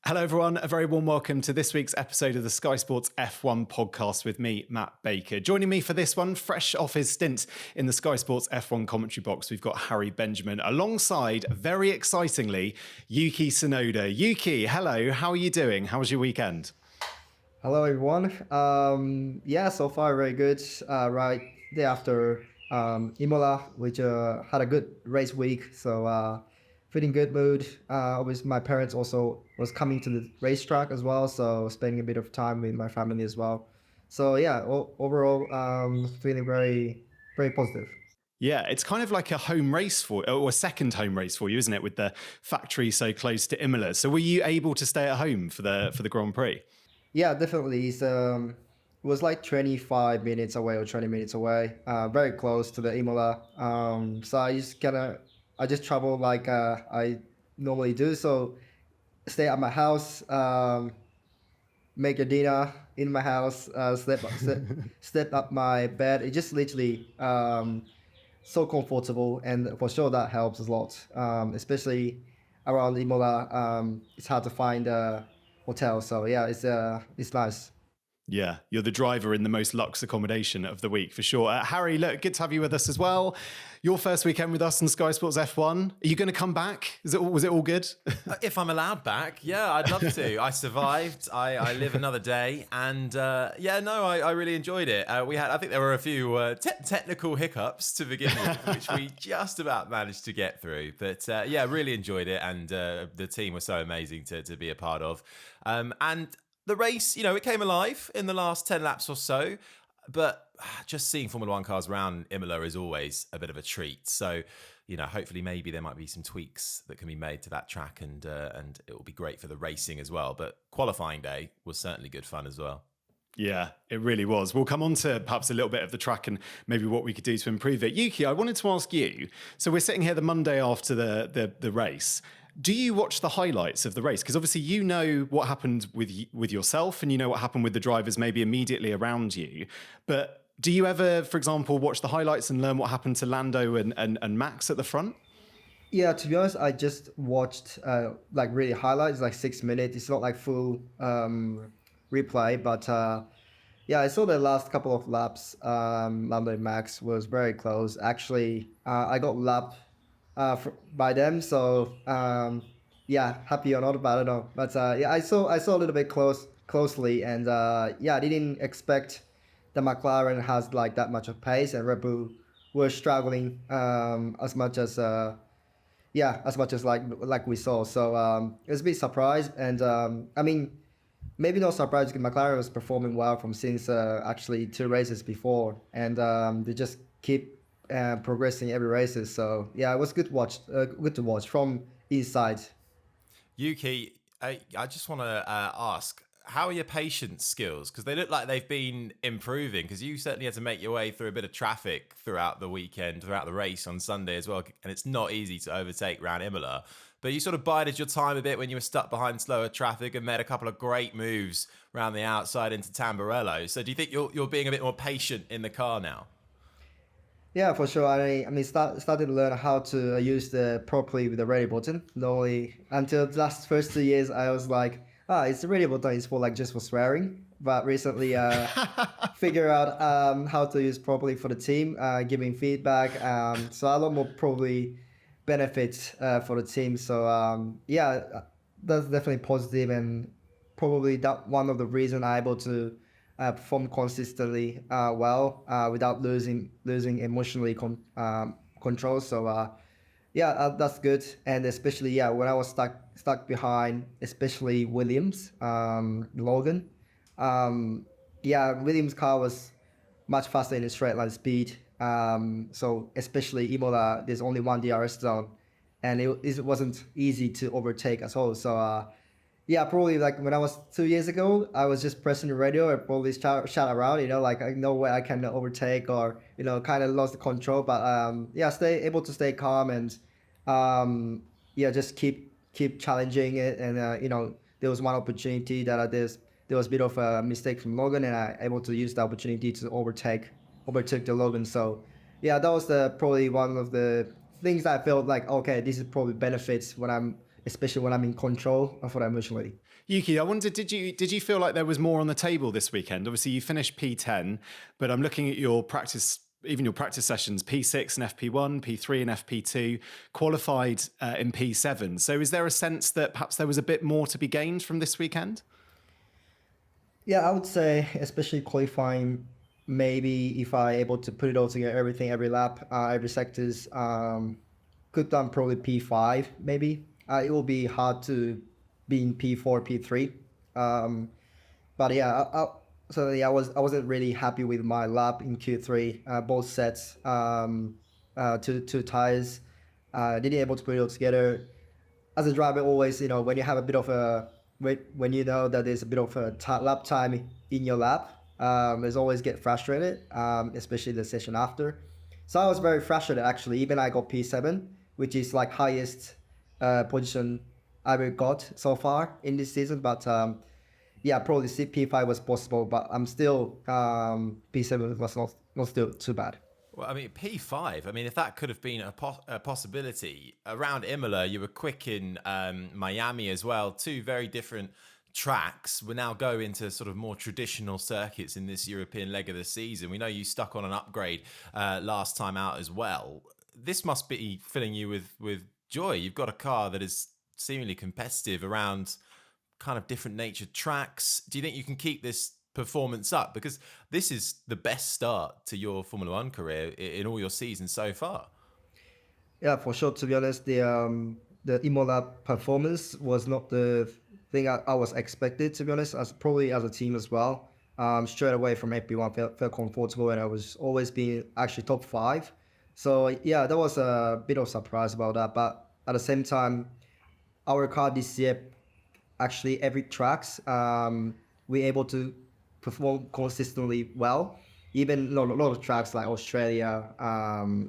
Hello, everyone. A very warm welcome to this week's episode of the Sky Sports F1 podcast with me, Matt Baker. Joining me for this one, fresh off his stint in the Sky Sports F1 commentary box, we've got Harry Benjamin, alongside, very excitingly, Yuki Tsunoda. Yuki, hello. How are you doing? How was your weekend? Hello, everyone. So far very good. Right day after Imola, which had a good race week, so feeling good mood. Obviously, my parents also was coming to the racetrack as well, so spending a bit of time with my family as well. So yeah, overall, feeling very, very positive. Yeah, it's kind of like a home race or a second home race for you, isn't it? With the factory so close to Imola. So were you able to stay at home for the Grand Prix? Yeah, definitely. It was like 25 minutes away or 20 minutes away, very close to the Imola. So I just travel like I normally do. So stay at my house, make a dinner in my house, step up my bed. It just literally so comfortable, and for sure that helps a lot, especially around Imola. It's hard to find a hotel, so yeah, it's nice. Yeah, you're the driver in the most luxe accommodation of the week for sure. Harry, look, good to have you with us as well. Your first weekend with us on Sky Sports F1. Are you going to come back? Was it all good? If I'm allowed back, yeah, I'd love to. I survived. I live another day, and I really enjoyed it. I think there were a few technical hiccups to begin with, which we just about managed to get through. But really enjoyed it, and the team was so amazing to be a part of. And the race, it came alive in the last 10 laps or so, but just seeing Formula One cars around Imola is always a bit of a treat. So, hopefully maybe there might be some tweaks that can be made to that track, and it will be great for the racing as well. But qualifying day was certainly good fun as well. Yeah, it really was. We'll come on to perhaps a little bit of the track and maybe what we could do to improve it. Yuki, I wanted to ask you, so we're sitting here the Monday after the race. Do you watch the highlights of the race? Because obviously you know what happened with yourself, and you know what happened with the drivers maybe immediately around you. But do you ever, for example, watch the highlights and learn what happened to Lando and Max at the front? Yeah, to be honest, I just watched like really highlights, like 6 minutes. It's not like full replay, but I saw the last couple of laps. Lando and Max was very close. Actually, I got lapped by them, so happy or not about it, I don't know. But I saw a little bit closely, and I didn't expect the McLaren has like that much of pace, and Red Bull were struggling as much as like we saw. So it was a bit surprised, and maybe not surprised because McLaren was performing well from since actually 2 races before, and they just keep progressing every races. So yeah, it was good to watch from inside. Yuki, I just want to ask, how are your patience skills? Because they look like they've been improving, because you certainly had to make your way through a bit of traffic throughout the weekend, throughout the race on Sunday as well. And it's not easy to overtake around Imola. But you sort of bided your time a bit when you were stuck behind slower traffic and made a couple of great moves around the outside into Tamburello. So do you think you're being a bit more patient in the car now? Yeah, for sure. Started to learn how to use the properly with the radio button. Normally, until the last first 2 years, I was like, it's the radio button. It's for like just for swearing. But recently, figure out how to use properly for the team, giving feedback. So a lot more probably benefits for the team. So that's definitely positive, and probably that one of the reasons I'm able to perform consistently well without losing emotionally control. So that's good. And especially when I was stuck behind, especially Williams, Logan. Williams' car was much faster in the straight line speed. So especially Imola, there's only one DRS zone, and it wasn't easy to overtake at all. So probably like when I was 2 years ago, I was just pressing the radio and probably shout around, like I know where I can overtake, or kind of lost the control. But able to stay calm, and just keep challenging it. And there was one opportunity that there was a bit of a mistake from Logan, and I able to use the opportunity to overtake the Logan. So that was probably one of the things that I felt like, okay, this is probably benefits when I'm especially when I'm in control for that emotionally. Yuki, I wonder, did you feel like there was more on the table this weekend? Obviously, you finished P10, but I'm looking at your practice, even your practice sessions, P6 and FP1, P3 and FP2, qualified in P7. So is there a sense that perhaps there was a bit more to be gained from this weekend? Yeah, I would say, especially qualifying, maybe if I able to put it all together, everything, every lap, every sectors, could done probably P5 maybe. It will be hard to be in P4, P3. Um, but yeah, I wasn't really happy with my lap in Q3. Both sets, two tires, didn't able to put it all together. As a driver, always, when you have a bit of when you know that there's a bit of a lap time in your lap, there's always get frustrated, especially the session after. So I was very frustrated actually. Even I got P7, which is like highest position I ever got so far in this season. But yeah, probably P5 was possible, but I'm still P7 was not still too bad. Well, I mean, P5, I mean, if that could have been a possibility, around Imola, you were quick in Miami as well, two very different tracks. We now go into sort of more traditional circuits in this European leg of the season. We know you stuck on an upgrade last time out as well. This must be filling you with joy. You've got a car that is seemingly competitive around kind of different natured tracks. Do you think you can keep this performance up, because this is the best start to your Formula One career in all your seasons so far? Yeah, for sure. To be honest, the Imola performance was not the thing I was expected. To be honest, as probably as a team as well. Straight away from FP1, felt comfortable, and I was always being actually top 5. So yeah, that was a bit of surprise about that. But at the same time, our car this year, actually every tracks, we're able to perform consistently well. Even a lot of tracks like Australia,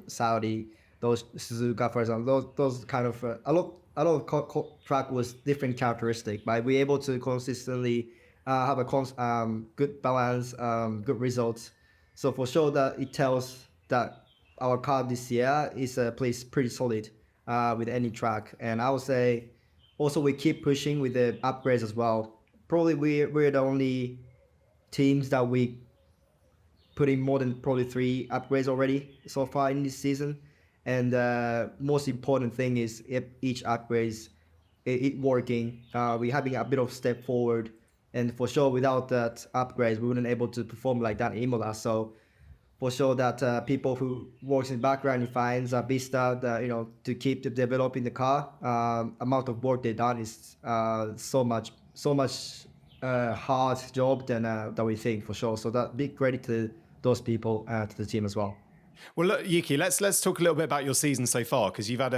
Saudi, those Suzuka, for example, those kind of a lot of track was different characteristic, but we're able to consistently have a good balance, good results. So for sure that it tells that our car this year is plays pretty solid with any track, and I would say also we keep pushing with the upgrades as well. Probably we're the only teams that we put in more than probably 3 upgrades already so far in this season. And most important thing is if each upgrades it working, we're having a bit of step forward. And for sure, without that upgrades, we wouldn't able to perform like that in Imola. So for sure that people who works in the background finds Vista, to keep developing the car, amount of work they done is so much hard job than that we think for sure. So that big credit to those people, to the team as well. Well, look, Yuki, let's talk a little bit about your season so far, because you've had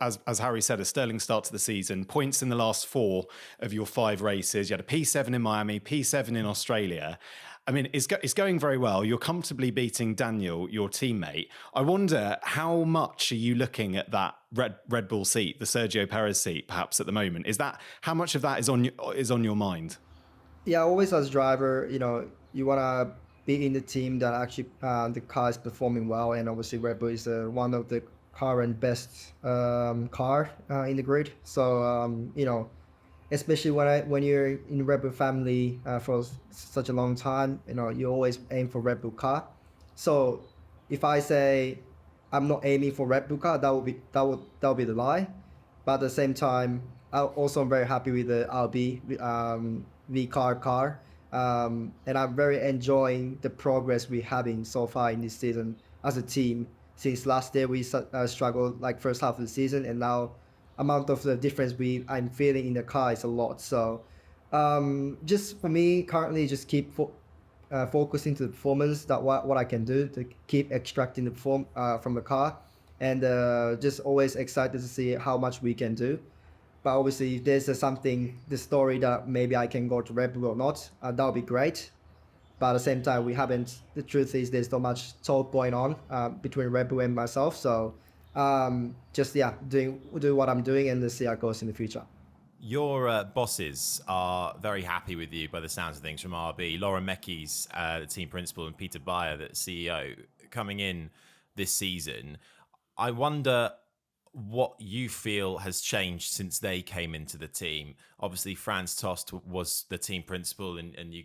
as Harry said, a sterling start to the season. Points in the last 4 of your 5 races. You had a P7 in Miami, P7 in Australia. I mean, it's going very well. You're comfortably beating Daniel, your teammate. I wonder how much are you looking at that Red Bull seat, the Sergio Perez seat, perhaps at the moment? How much of that is on your mind? Yeah, always as driver, you wanna be in the team that actually the car is performing well, and obviously Red Bull is one of the current best car in the grid. So especially when you're in Red Bull family for such a long time, you always aim for Red Bull car. So if I say I'm not aiming for Red Bull car, that would be the lie. But at the same time, I'm very happy with the RB V car. And I'm very enjoying the progress we're having so far in this season as a team. Since last year we struggled like first half of the season, and now amount of the difference I'm feeling in the car is a lot. So just for me currently, just keep focusing to the performance, that what I can do to keep extracting the form from the car, and just always excited to see how much we can do. But obviously, if there's the story that maybe I can go to Red Bull or not, that would be great. But at the same time, we haven't. The truth is, there's not much talk going on between Red Bull and myself. So do what I'm doing, and see how it goes in the future. Your bosses are very happy with you by the sounds of things from RB. Laurent Mekies, the team principal, and Peter Bayer, the CEO, coming in this season. I wonder what you feel has changed since they came into the team. Obviously, Franz Tost was the team principal, and you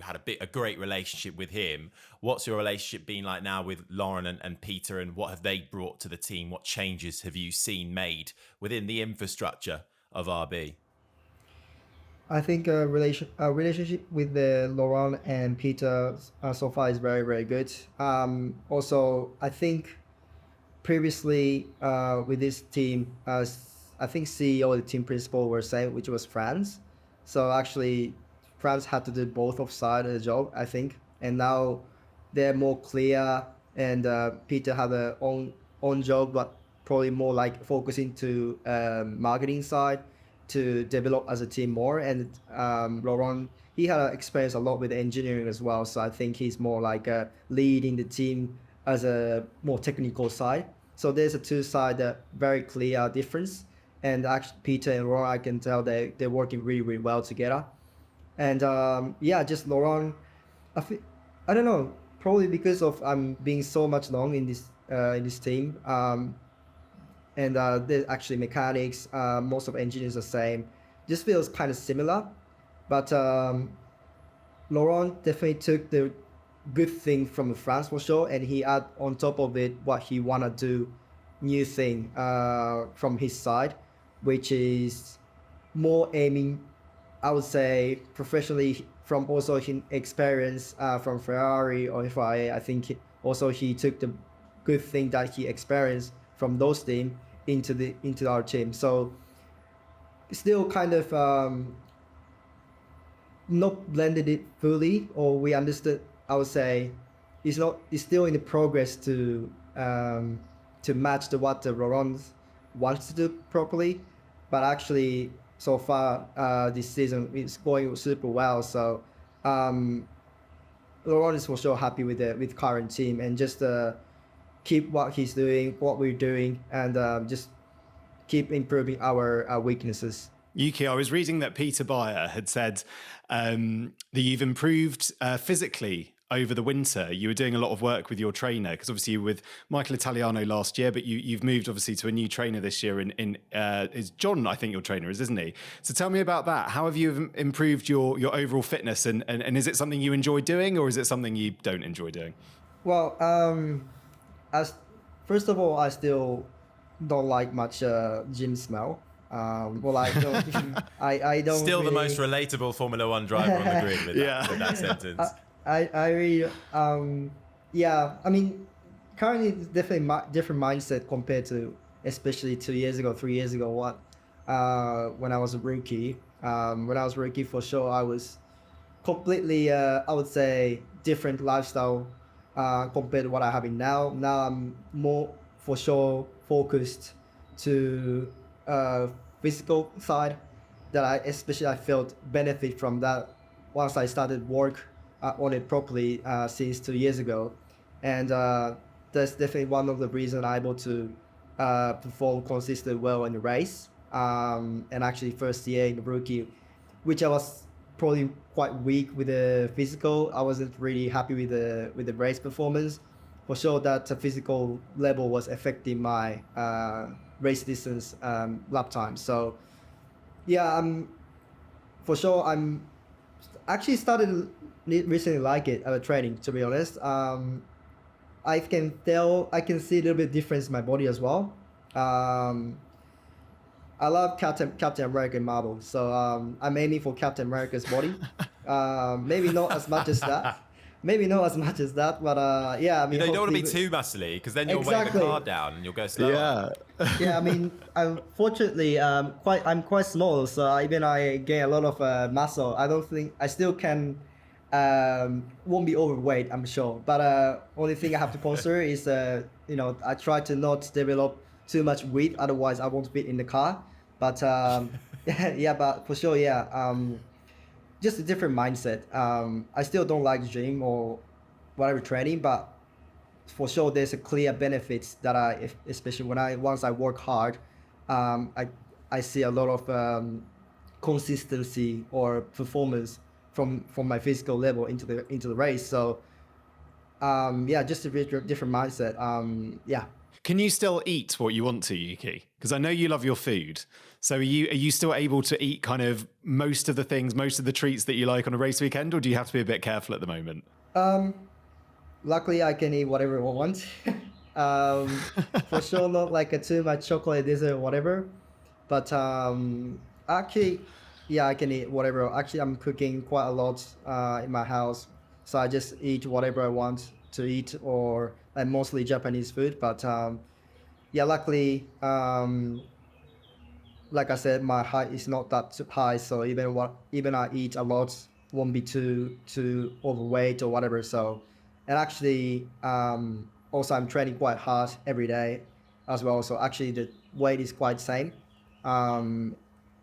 had a great relationship with him. What's your relationship been like now with Laurent and Peter, and what have they brought to the team? What changes have you seen made within the infrastructure of RB? I think a relationship with the Laurent and Peter so far is very, very good. Also, I think previously with this team, I think CEO and the team principal were saying, which was France. So actually, France had to do both of sides of the job, I think. And now they're more clear, and Peter had a own job, but probably more like focusing to marketing side to develop as a team more. And Laurent, he had experience a lot with engineering as well. So I think he's more like leading the team as a more technical side. So there's a two side very clear difference. And actually, Peter and Laurent, I can tell they're working really, really well together. And just Laurent, I don't know, probably because of I'm being so much long in this team. And there's actually mechanics, most of engineers are the same. Just feels kind of similar. But Laurent definitely took the good thing from France for sure, and he add on top of it what he wanna do, new thing from his side, which is more aiming, I would say, professionally from also his experience from Ferrari or FIA. I think also he took the good thing that he experienced from those teams into our team. So still kind of not blended it fully, or we understood. I would say it's still in the progress to match what the Laurent wants to do properly, but actually so far this season it's going super well. So Laurent is for sure happy with current team, and just keep what he's doing, what we're doing, and just keep improving our weaknesses. Yuki, I was reading that Peter Bayer had said that you've improved physically over the winter. You were doing a lot of work with your trainer, because obviously you were with Michael Italiano last year, but you've moved obviously to a new trainer this year. Is John, I think your trainer is, isn't he? So tell me about that. How have you improved your overall fitness, and is it something you enjoy doing, or is it something you don't enjoy doing? Well, as first of all, I still don't like much gym smell. Well, I don't. I don't. Still really... the most relatable Formula One driver on the grid with that sentence. I really yeah. I mean, currently it's definitely different mindset compared to especially 2 years ago, 3 years ago. When I was a rookie. When I was a rookie, for sure, I was completely I would say different lifestyle compared to what I have in now. Now I'm more for sure focused to physical side, that I felt benefit from that once I started work on it properly since 2 years ago. And that's definitely one of the reasons I'm able to perform consistently well in the race. And actually first year in the rookie, which I was probably quite weak with the physical. I wasn't really happy with the race performance. For sure that the physical level was affecting my race distance lap time. So yeah, for sure I'm actually started recently like it training, to be honest. I can see a little bit difference in my body as well. I love Captain America Marvel, so I'm aiming for Captain America's body. Maybe not as much as that. But yeah, I mean, you don't want to be too muscly, because then you'll weigh the car down and you'll go slower. Yeah. I mean, unfortunately, I'm quite small, so even I gain a lot of muscle. I don't think I still can. Won't be overweight, I'm sure. But only thing I have to consider is I try to not develop too much weight, otherwise I won't fit in the car. But yeah, but for sure, yeah. Just a different mindset. I still don't like gym or whatever training, but for sure there's a clear benefits that especially once I work hard, I see a lot of consistency or performance from my physical level into the race. So yeah, just a different mindset. Yeah. Can you still eat what you want to, Yuki? Because I know you love your food. So are you still able to eat kind of most of the things, most of the treats that you like on a race weekend, or do you have to be a bit careful at the moment? Luckily, I can eat whatever I want. For sure, not like a too much chocolate dessert or whatever. But actually, yeah, I can eat whatever. Actually, I'm cooking quite a lot in my house, so I just eat whatever I want to eat, or like mostly Japanese food. But yeah, luckily, like I said, my height is not that too high, so even I eat a lot, won't be too overweight or whatever. So, and actually, also I'm training quite hard every day as well. So actually, the weight is quite same. Um,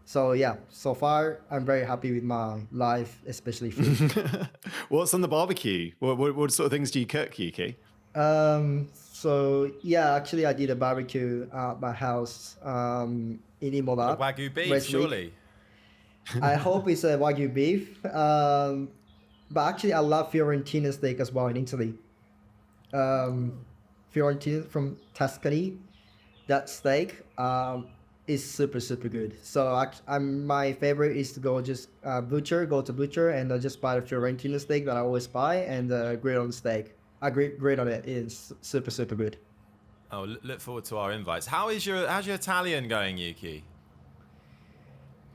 so yeah, so far I'm very happy with my life, especially food. What's on the barbecue? What sort of things do you cook, Yuki? So yeah, actually I did a barbecue at my house in Imola. Wagyu beef, race week. surely. I hope it's a Wagyu beef. But actually I love Fiorentina steak as well in Italy. Um, Fiorentina from Tuscany, that steak is super super good. So my favorite is to go to butcher and just buy the Fiorentina steak that I always buy and grill on steak. I grill on it. It's super super good. Oh, look forward to our invites. How's your Italian going, Yuki?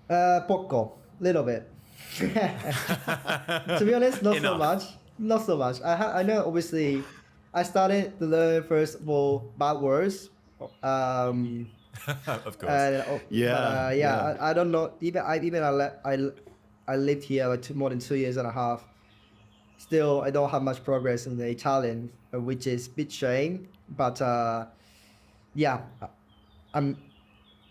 Poco, little bit. To be honest, not so Enough. much. Not so much. I know obviously, I started to learn first of all bad words. Um, Of course. Yeah, but, yeah. yeah. I don't know. I lived here like more than 2 years and a half. Still, I don't have much progress in the Italian, which is a bit shame. But yeah, I'm.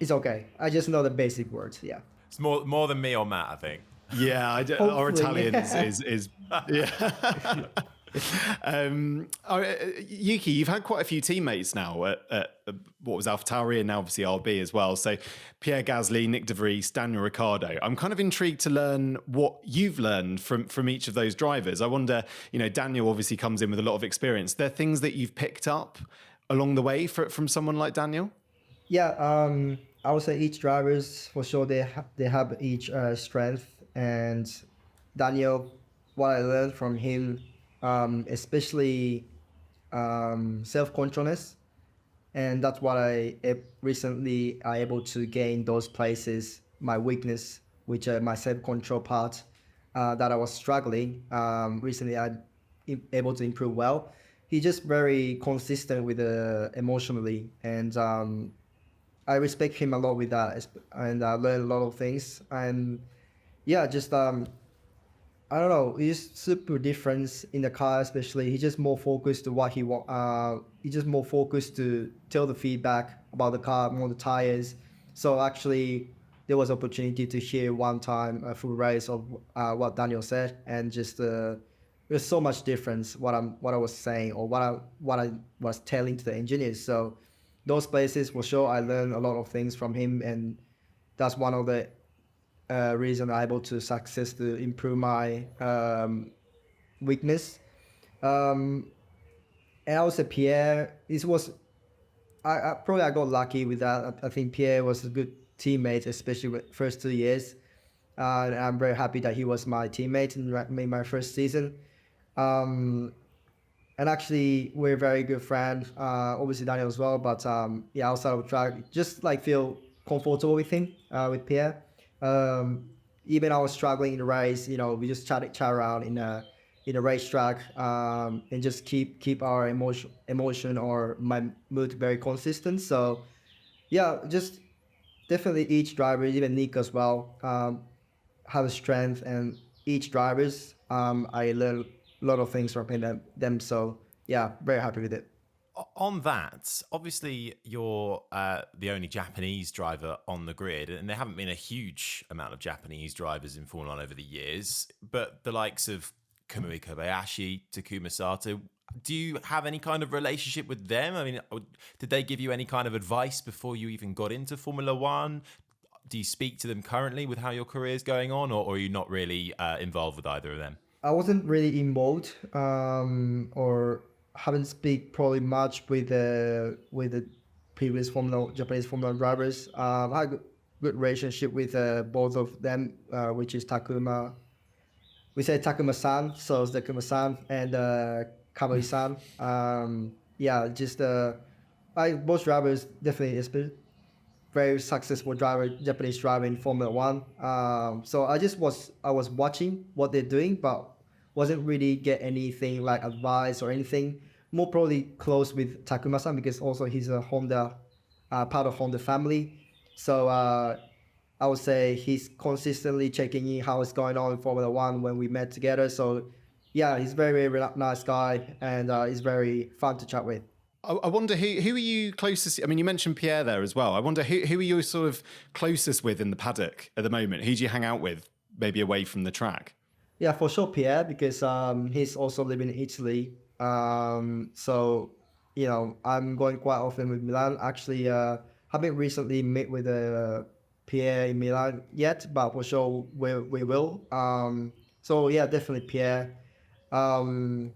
It's okay. I just know the basic words. Yeah. It's more than me or Matt, I think. Yeah, our Hopefully. Italian is yeah. Yuki, you've had quite a few teammates now at what was AlphaTauri and now obviously RB as well. So Pierre Gasly, Nick De Vries, Daniel Ricciardo. I'm kind of intrigued to learn what you've learned from each of those drivers. I wonder, Daniel obviously comes in with a lot of experience. There are things that you've picked up along the way from someone like Daniel? Yeah, I would say each drivers for sure they have each strength, and Daniel, what I learned from him, especially self-controlness, and that's what recently I able to gain those places. My weakness, which my self-control part, that I was struggling. Recently I able to improve well. He just very consistent with emotionally, and I respect him a lot with that, and I learned a lot of things. And yeah, just I don't know, he's super different in the car, especially. He's just more focused to what he want. He's just more focused to tell the feedback about the car, more the tires. So actually, there was opportunity to hear one time a full race of what Daniel said, and just there's so much difference what I was saying or what I was telling to the engineers. So those places for sure, I learned a lot of things from him, and that's one of the reason I'm able to success to improve my weakness. And also Pierre, this was I probably I got lucky with that. I think Pierre was a good teammate, especially with first 2 years. And I'm very happy that he was my teammate in my first season. Um, and actually, we're very good friends. Obviously Daniel as well, but yeah, outside of track, just like feel comfortable with him, with Pierre. Even I was struggling in the race, we just chat around in a racetrack, and just keep our emotion or my mood very consistent. So yeah, just definitely each driver, even Nick as well, have a strength, and each drivers, I learn a lot of things from them. So yeah, very happy with it. On that, obviously you're the only Japanese driver on the grid, and there haven't been a huge amount of Japanese drivers in Formula One over the years. But the likes of Kamui Kobayashi, Takuma Sato, do you have any kind of relationship with them? I mean, did they give you any kind of advice before you even got into Formula One? Do you speak to them currently with how your career is going on, or are you not really involved with either of them? I wasn't really involved, or haven't speak probably much with the previous Japanese Formula One drivers. I had a good relationship with both of them, which is Takuma. We say Takuma-san, so it's Takuma-san and Kamui-san. Yeah, just both drivers definitely is very successful driver, Japanese driver in Formula One. So I was watching what they're doing, but wasn't really get anything like advice or anything. More probably close with Takuma-san because also he's a Honda, part of Honda family. So I would say he's consistently checking in how it's going on in Formula One when we met together. So yeah, he's very nice guy and he's very fun to chat with. I wonder who are you closest? I mean, you mentioned Pierre there as well. I wonder who are you sort of closest with in the paddock at the moment? Who do you hang out with, maybe away from the track? Yeah, for sure, Pierre, because he's also living in Italy. So you know, I'm going quite often with Milan. Actually, haven't recently met with Pierre in Milan yet, but for sure we will. So yeah, definitely Pierre. Um,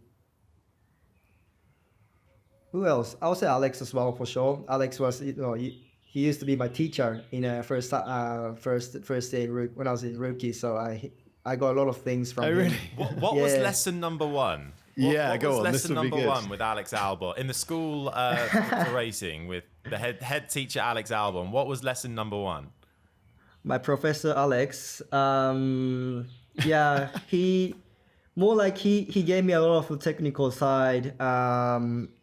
Who else? I would say Alex as well for sure. Alex was, you know, he used to be my teacher in first day when I was in rookie. So I got a lot of things from Oh, him. really? What was lesson number one? What go was on. lesson This would be number good. one with Alex Albon in the school for racing with the head teacher Alex Albon? What was lesson number one? My professor Alex, yeah, he more like he gave me a lot of the technical side,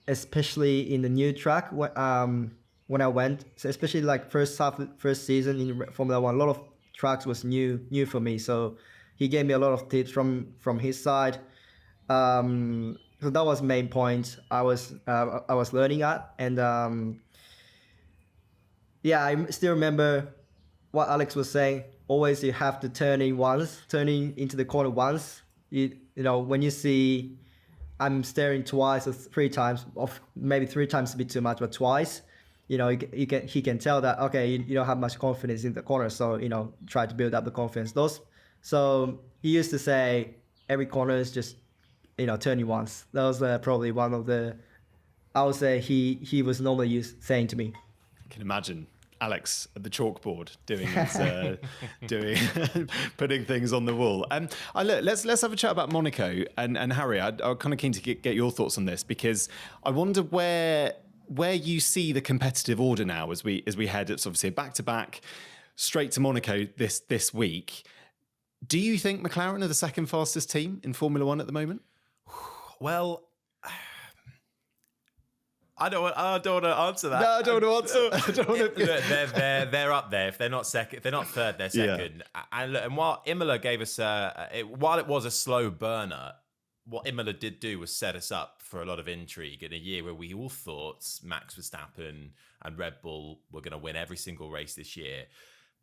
especially in the new track when I went, so especially like first season in Formula One. A lot of tracks was new for me, so he gave me a lot of tips from his side. So that was main point I was learning at, and yeah, I still remember what Alex was saying. Always you have to turning into the corner once. You know, when you see I'm staring twice or three times, or maybe three times a bit too much, but twice, you know, he can tell that, okay, you don't have much confidence in the corner, so, you know, try to build up the confidence. So he used to say every corner is just, you know, turning once. That was probably one of the, I would say he was normally saying to me. I can imagine Alex at the chalkboard doing putting things on the wall. Let's have a chat about Monaco and Harry. I'm kind of keen to get your thoughts on this because I wonder where you see the competitive order now as we head. It's obviously a back-to-back straight to Monaco this week. Do you think McLaren are the second fastest team in Formula One at the moment? Well, I don't want to answer that. No, I don't want to answer. I don't want to. They're up there. If they're not second, if they're not third, they're second. Yeah. And while Imola gave us while it was a slow burner, what Imola did do was set us up for a lot of intrigue in a year where we all thought Max Verstappen and Red Bull were going to win every single race this year.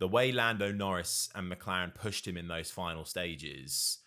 The way Lando Norris and McLaren pushed him in those final stages,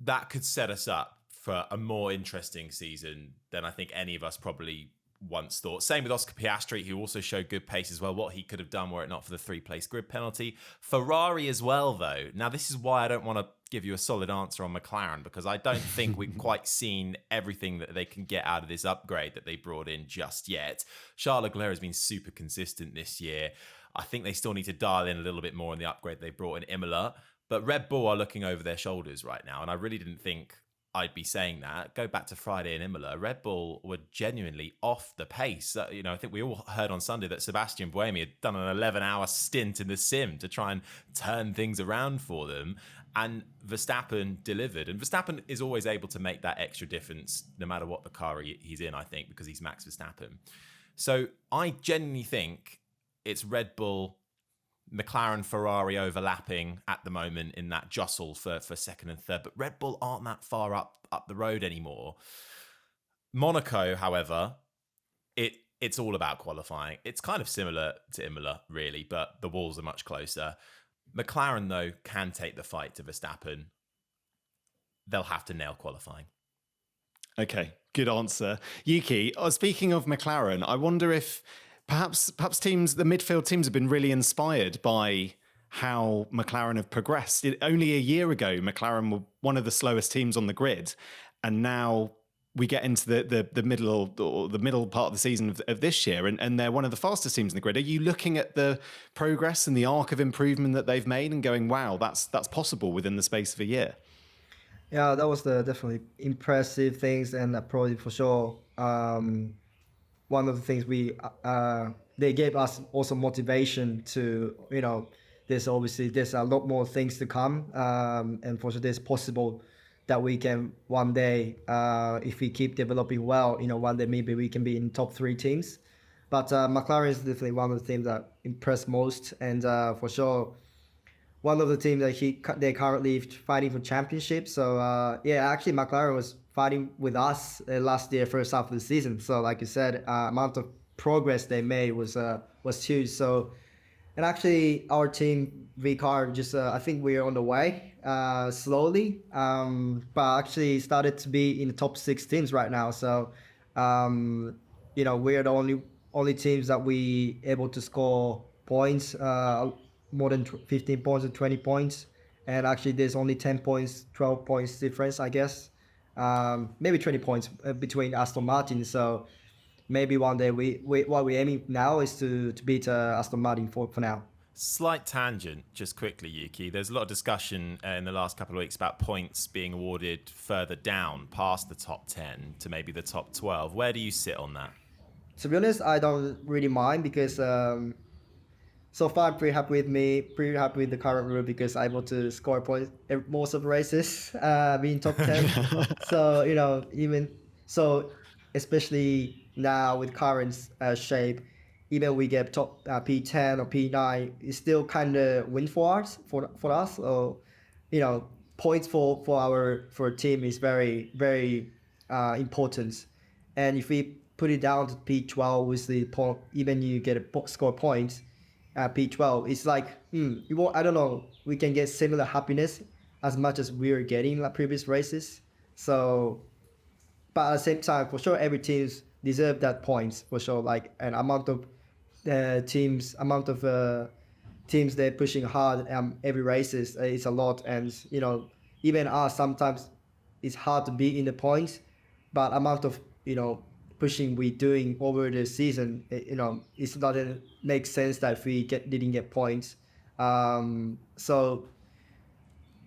that could set us up for a more interesting season than I think any of us probably once thought. Same with Oscar Piastri, who also showed good pace as well, what he could have done were it not for the 3-place grid penalty. Ferrari as well, though. Now, this is why I don't want to give you a solid answer on McLaren, because I don't think we've quite seen everything that they can get out of this upgrade that they brought in just yet. Charles Leclerc has been super consistent this year. I think they still need to dial in a little bit more on the upgrade they brought in Imola. But Red Bull are looking over their shoulders right now, and I really didn't think I'd be saying that. Go back to Friday in Imola. Red Bull were genuinely off the pace. You know, I think we all heard on Sunday that Sebastian Buemi had done an 11-hour stint in the sim to try and turn things around for them. And Verstappen delivered. And Verstappen is always able to make that extra difference no matter what the car he's in, I think, because he's Max Verstappen. So I genuinely think it's Red Bull, McLaren, Ferrari overlapping at the moment in that jostle for second and third, but Red Bull aren't that far up the road anymore. Monaco, however, it's all about qualifying. It's kind of similar to Imola, really, but the walls are much closer. McLaren, though, can take the fight to Verstappen. They'll have to nail qualifying. Okay, good answer. Yuki, speaking of McLaren, I wonder if Perhaps teams, the midfield teams have been really inspired by how McLaren have progressed. Only a year ago, McLaren were one of the slowest teams on the grid. And now we get into the middle or the middle part of the season of this year, and they're one of the fastest teams in the grid. Are you looking at the progress and the arc of improvement that they've made and going, wow, that's possible within the space of a year? Yeah, that was the definitely impressive things, and probably for sure one of the things they gave us also motivation to, there's a lot more things to come, and for sure there's possible that we can one day, if we keep developing well, one day maybe we can be in top 3 teams. But McLaren is definitely one of the teams that impressed most, and for sure one of the teams that they're currently fighting for championship. So actually McLaren was fighting with us last year, first half of the season. So like you said, amount of progress they made was huge. So, and actually our team VCAR just I think we're on the way slowly, but actually started to be in the top 6 teams right now. So we're the only teams that we able to score points, more than 15 points and 20 points, and actually there's only 10 points, 12 points difference, I guess, maybe 20 points between Aston Martin. So maybe one day what we're aiming now is to beat Aston Martin for now. Slight tangent, just quickly, Yuki. There's a lot of discussion in the last couple of weeks about points being awarded further down past the top 10 to maybe the top 12. Where do you sit on that? To be honest, I don't really mind because so far I'm pretty happy with the current rule because I'm able to score points most of the races, being top 10. So, even so, especially now with current shape, even we get top P10 or P9, it's still kind of win for us. So, points for a team is very, very important. And if we put it down to P12 with the point, even you get a score points, P12, it's like, I don't know, we can get similar happiness as much as we were getting like previous races. So, but at the same time, for sure, every teams deserve that points for sure. Like an amount of teams they're pushing hard every races is a lot, and even us sometimes it's hard to be in the points, but amount of pushing we doing over the season, it's not make sense that if we didn't get points. So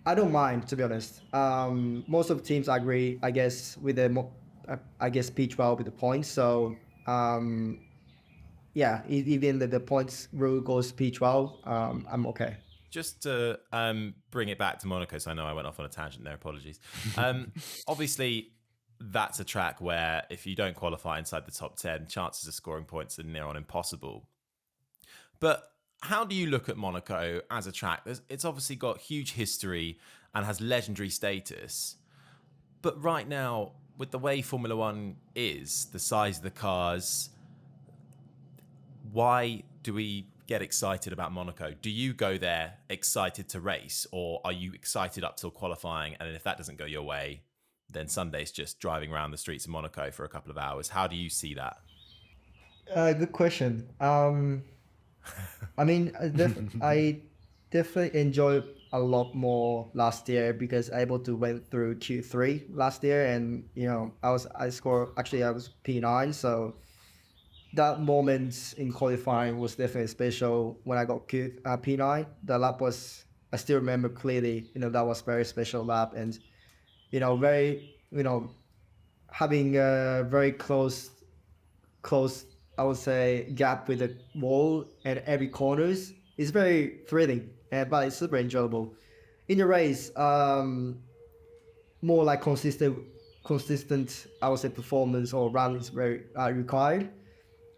I don't mind, to be honest. Most of the teams agree, I guess, with P12 with the points. So even the points rule goes P12, I'm okay. Just to bring it back to Monaco, so I know I went off on a tangent there, apologies. Obviously, that's a track where if you don't qualify inside the top 10, chances of scoring points are near on impossible. But how do you look at Monaco as a track? It's obviously got huge history and has legendary status. But right now, with the way Formula One is, the size of the cars, why do we get excited about Monaco? Do you go there excited to race, or are you excited up till qualifying, and if that doesn't go your way, then Sunday's just driving around the streets of Monaco for a couple of hours? How do you see that? Good question. I mean, I definitely enjoyed a lot more last year because I able to went through Q3 last year, and I was P9, so that moment in qualifying was definitely special when I got P9. The lap was, I still remember clearly, that was very special lap, and very, having a very close, I would say, gap with the wall and every corners is very thrilling, but it's super enjoyable. In the race, more like consistent, I would say, performance or run is very required.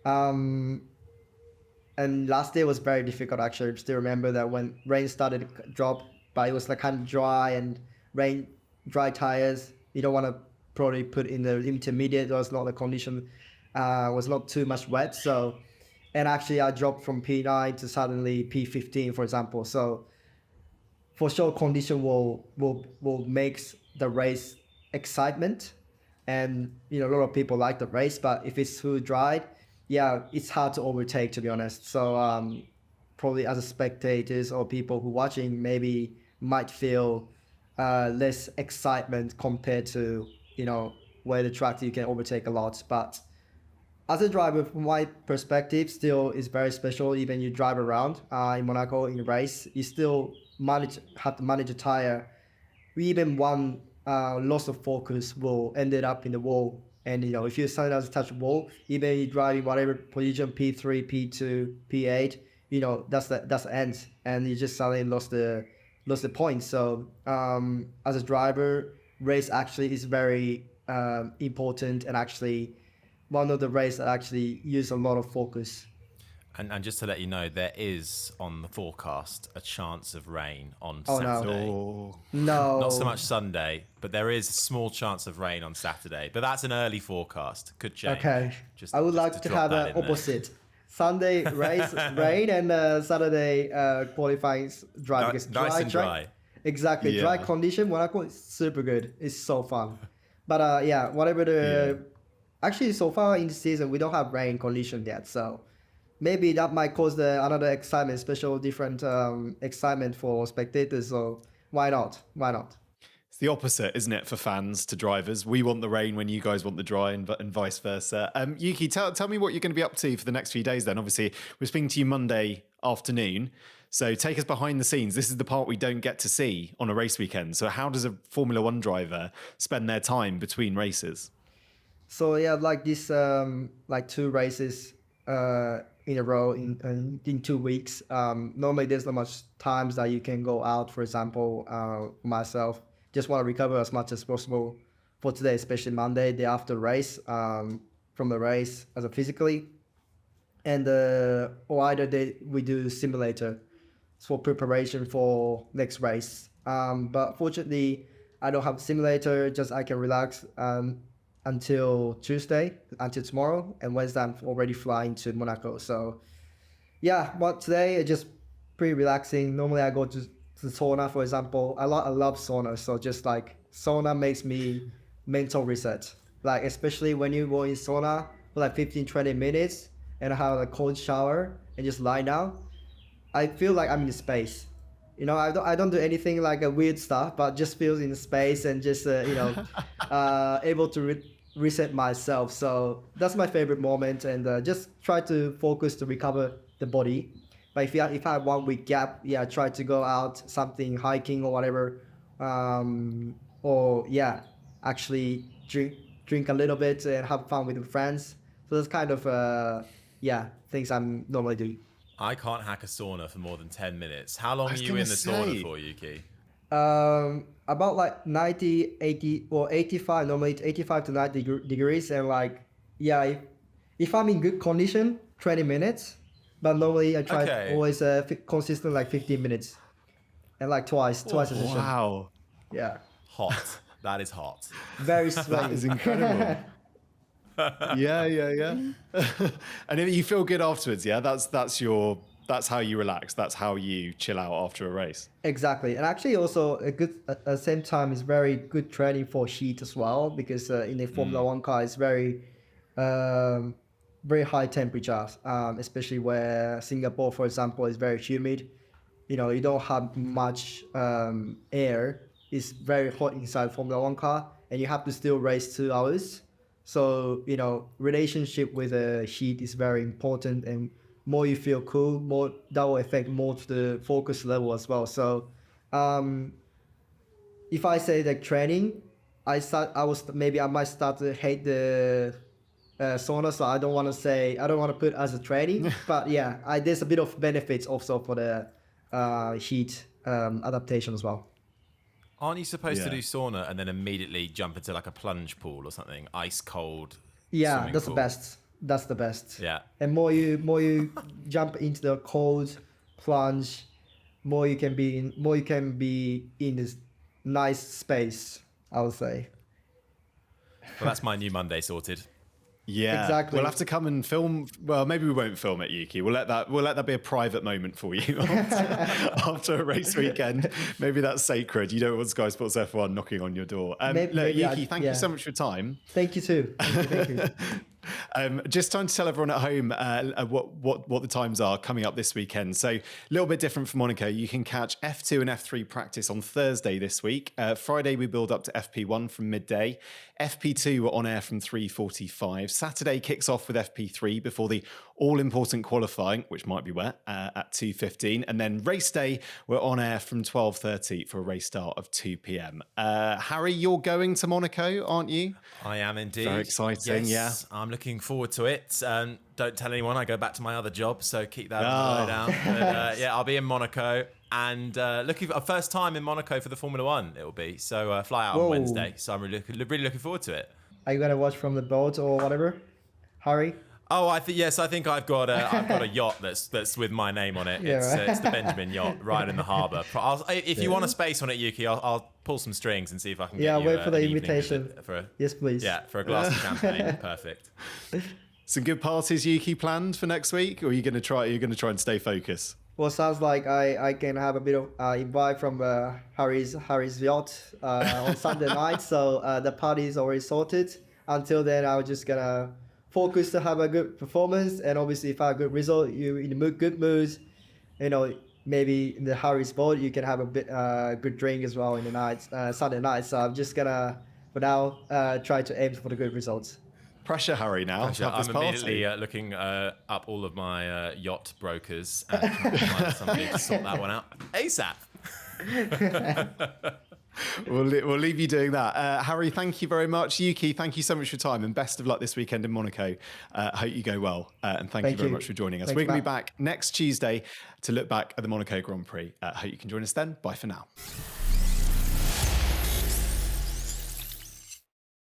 And last day was very difficult actually. I still remember that when rain started to drop, but it was like kind of dry and dry tires. You don't want to probably put in the intermediate. There was not the condition, was not too much wet. So, and actually I dropped from P9 to suddenly P15, for example. So for sure condition will make the race excitement, and a lot of people like the race, but if it's too dry, it's hard to overtake, to be honest. So probably as a spectators or people who watching maybe might feel less excitement compared to where the track you can overtake a lot. But as a driver, from my perspective, still is very special. Even you drive around in Monaco in a race, you still have to manage a tire. Even one loss of focus will ended up in the wall. And if you suddenly touch the wall, even you drive in whatever position, P3, P2, P8, that's the end, and you just suddenly lost the point. So as a driver, race actually is very important, and actually one of the races that actually use a lot of focus. And just to let you know, there is on the forecast a chance of rain on Oh, Saturday. no. Not so much Sunday, but there is a small chance of rain on Saturday. But that's an early forecast. Could change. Okay. I would like to have an opposite. Sunday race, rain, and Saturday qualifying dry. Because Nice and dry. Exactly. Dry condition, Monaco is super good. It's so fun. But whatever the... Actually, so far in the season, we don't have rain condition yet. So maybe that might cause another excitement, special different excitement for spectators. So why not? Why not? It's the opposite, isn't it, for fans to drivers? We want the rain when you guys want the dry, and vice versa. Yuki, tell me what you're going to be up to for the next few days then. Obviously, we're speaking to you Monday afternoon. So take us behind the scenes. This is the part we don't get to see on a race weekend. So how does a Formula One driver spend their time between races? So like this, like 2 races in a row in 2 weeks. Normally there's not much times that you can go out. For example, myself just want to recover as much as possible for today, especially Monday, day after race, from the race as a physically, and or either we do simulator for preparation for next race. But fortunately, I don't have simulator. Just I can relax until Tuesday, until tomorrow, and Wednesday I'm already flying to Monaco. So but today it's just pretty relaxing. Normally I go to the sauna, for example. I love sauna, so just like sauna makes me mental reset. Like especially when you go in sauna for like 15-20 minutes and have a cold shower and just lie down, I feel like I'm in space. I don't do anything like a weird stuff, but just feels in space and just able to reset myself. So that's my favorite moment, and just try to focus to recover the body. But if I have 1 week gap, try to go out something hiking or whatever, or actually drink a little bit and have fun with friends. So that's kind of things I'm normally doing. I can't hack a sauna for more than 10 minutes. How long are you in the sauna for, Yuki? About like 90, 80, or 85, normally it's 85 to 90 degrees. And like, if I'm in good condition, 20 minutes. But normally I try always consistent like 15 minutes. And like twice a session. Wow. Yeah. Hot. That is hot. Very sweaty. That is incredible. Yeah. And if you feel good afterwards, that's how you relax. That's how you chill out after a race. Exactly. And actually also at the same time is very good training for heat as well, because in a Formula One car it's very high temperatures, especially where Singapore, for example, is very humid. You don't have much air. It's very hot inside Formula One car, and you have to still race 2 hours. So, relationship with the heat is very important, and more you feel cool, more that will affect more to the focus level as well. So, if I say like training, I might start to hate the sauna. So I don't want to put as a training, but there's a bit of benefits also for the heat adaptation as well. Aren't you supposed to do sauna and then immediately jump into like a plunge pool or something, ice cold? Yeah, that's pool? the best. That's the best. Yeah. And more you jump into the cold plunge, more you can be in this nice space, I would say. Well, that's my new Monday sorted. Yeah, exactly. We'll have to come and film. Well, maybe we won't film it, Yuki. We'll let that be a private moment for you after a race weekend. Maybe that's sacred. You don't want Sky Sports F1 knocking on your door. Yuki, thank you so much for your time. Thank you too. Thank you. Just trying to tell everyone at home what the times are coming up this weekend. So a little bit different from Monaco. You can catch F2 and F3 practice on Thursday this week. Friday we build up to FP1 from midday. FP2 were on air from 3:45. Saturday kicks off with FP3 before the all-important qualifying, which might be wet, at 2:15. And then race day, we're on air from 12:30 for a race start of 2 p.m. Harry, you're going to Monaco, aren't you? I am indeed. Very exciting, yes, yeah. I'm looking forward to it. Don't tell anyone, I go back to my other job, so keep that on the low down. But, yeah, I'll be in Monaco. And looking for a first time in Monaco for the Formula One, it will be. So fly out on Wednesday. So I'm really looking forward to it. Are you gonna watch from the boat or whatever, Harry? Oh, I think I've got a yacht that's with my name on it. Yeah, It's the Benjamin yacht right in the harbour. If you want a space on it, Yuki, I'll pull some strings and see if I can. Yeah, get you, wait for the an evening invitation. Yes, please. Yeah, for a glass of champagne. Perfect. Some good parties, Yuki, planned for next week, or are you going to try? And stay focused? Well, sounds like I can have a bit of invite from Harry's yacht on Sunday night. So the party is already sorted. Until then, I'm just gonna focus to have a good performance, and obviously, if I have a good result, you in a good mood, maybe in the Harry's boat, you can have a bit good drink as well in the night, Sunday night. So I'm just gonna, for now, try to aim for the good results. Pressure, Harry, now. I'm immediately looking up all of my yacht brokers and trying to find somebody to sort that one out ASAP. We'll leave you doing that. Harry, thank you very much. Yuki, thank you so much for your time, and best of luck this weekend in Monaco. I hope you go well, and thank you very much for joining us. Thanks, We're going to be Matt. back next Tuesday to look back at the Monaco Grand Prix. Hope you can join us then. Bye for now.